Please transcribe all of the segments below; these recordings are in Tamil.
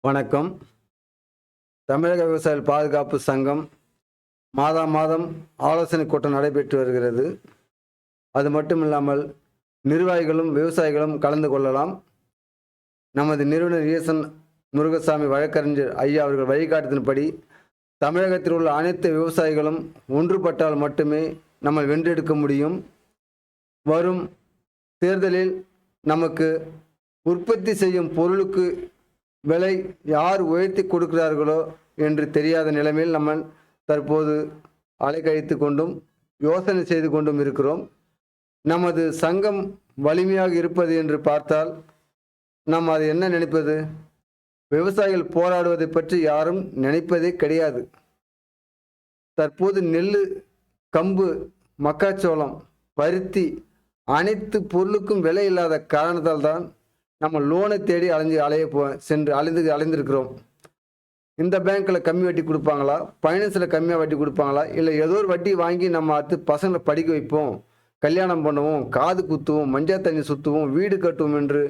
வணக்கம். தமிழக விவசாயிகள் பாதுகாப்பு சங்கம் மாதம் ஆலோசனை கூட்டம் நடைபெற்று வருகிறது. அது மட்டுமில்லாமல் நிர்வாகிகளும் விவசாயிகளும் கலந்து கொள்ளலாம். நமது நிறுவனர் ஈசன் முருகசாமி வழக்கறிஞர் ஐயா அவர்கள் வழிகாட்டுதலின்படி தமிழகத்தில் உள்ள அனைத்து விவசாயிகளும் ஒன்றுபட்டால் மட்டுமே நம்ம வென்றெடுக்க முடியும். வரும் தேர்தலில் நமக்கு உற்பத்தி செய்யும் பொருளுக்கு விலை யார் உயர்த்தி கொடுக்கிறார்களோ என்று தெரியாத நிலைமையில் நம்ம தற்போது அலைக்கழித்து கொண்டும் யோசனை செய்து கொண்டும் இருக்கிறோம். நமது சங்கம் வலிமையாக இருப்பது என்று பார்த்தால் நாம் அது என்ன நினைப்பது? விவசாயிகள் போராடுவதை பற்றி யாரும் நினைப்பதே கிடையாது. தற்போது நெல், கம்பு, மக்காச்சோளம், பருத்தி அனைத்து பொருளுக்கும் விலை இல்லாத காரணத்தால் தான் நம்ம லோனை தேடி அலைந்திருக்கிறோம். இந்த பேங்க்கில் கம்மி வட்டி கொடுப்பாங்களா, ஃபைனான்ஸில் கம்மியாக வட்டி கொடுப்பாங்களா, இல்லை ஏதோ ஒரு வட்டி வாங்கி நம்ம பசங்களை படிக்க வைப்போம், கல்யாணம் பண்ணுவோம், காது குத்துவோம், மஞ்சள் தண்ணி சுற்றுவோம், வீடு கட்டுவோம் என்று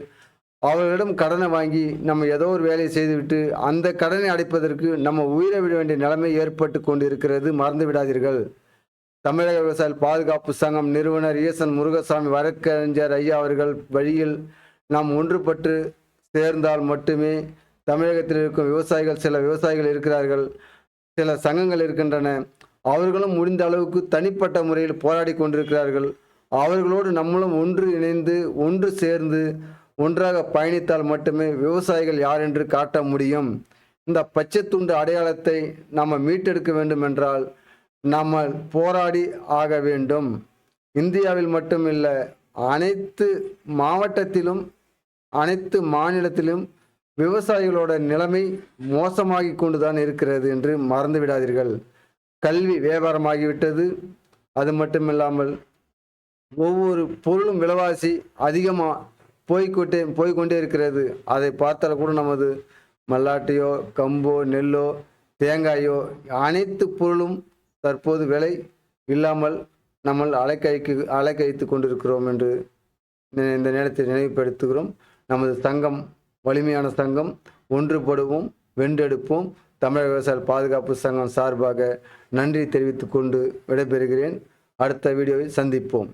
அவர்களிடம் கடனை வாங்கி நம்ம ஏதோ ஒரு வேலையை செய்துவிட்டு அந்த கடனை அடைப்பதற்கு நம்ம உயிரை விட வேண்டிய நிலைமை ஏற்பட்டு கொண்டு இருக்கிறது. மறந்து விடாதீர்கள். தமிழக விவசாயிகள் பாதுகாப்பு சங்கம் நிறுவனர் ஈசன் முருகசாமி வழக்கறிஞர் ஐயா அவர்கள் வழியில் நாம் ஒன்றுபட்டு சேர்ந்தால் மட்டுமே தமிழகத்தில் இருக்கும் சில விவசாயிகள் இருக்கிறார்கள், சில சங்கங்கள் இருக்கின்றன. அவர்களும் முடிந்த அளவுக்கு தனிப்பட்ட முறையில் போராடி கொண்டிருக்கிறார்கள். அவர்களோடு நம்மளும் ஒன்று இணைந்து ஒன்று சேர்ந்து ஒன்றாக பயணித்தால் மட்டுமே விவசாயிகள் யார் என்று காட்ட முடியும். இந்த பச்சை துண்டு அடையாளத்தை நம்ம மீட்டெடுக்க வேண்டும் என்றால் நம்ம போராடி ஆக வேண்டும். இந்தியாவில் மட்டுமில்லை, அனைத்து மாவட்டத்திலும் அனைத்து மாநிலத்திலும் விவசாயிகளோட நிலைமை மோசமாகி கொண்டுதான் இருக்கிறது என்று மறந்து விடாதீர்கள். கல்வி வியாபாரமாகிவிட்டது. அது மட்டுமில்லாமல் ஒவ்வொரு பொருளும் விலைவாசி அதிகமாக போய்கொண்டே இருக்கிறது. அதை பார்த்தால் கூட நமது மல்லாட்டையோ, கம்போ, நெல்லோ, தேங்காயோ அனைத்து பொருளும் தற்போது விலை இல்லாமல் நம்ம அலைக்கழித்து கொண்டிருக்கிறோம் என்று இந்த நேரத்தில் நினைவுபடுத்துகிறோம். நமது சங்கம் வலிமையான சங்கம். ஒன்றுபடுவோம், வென்றெடுப்போம். தமிழக விவசாயிகள் பாதுகாப்பு சங்கம் சார்பாக நன்றி தெரிவித்துக் கொண்டு விடைபெறுகிறேன். அடுத்த வீடியோவில் சந்திப்போம்.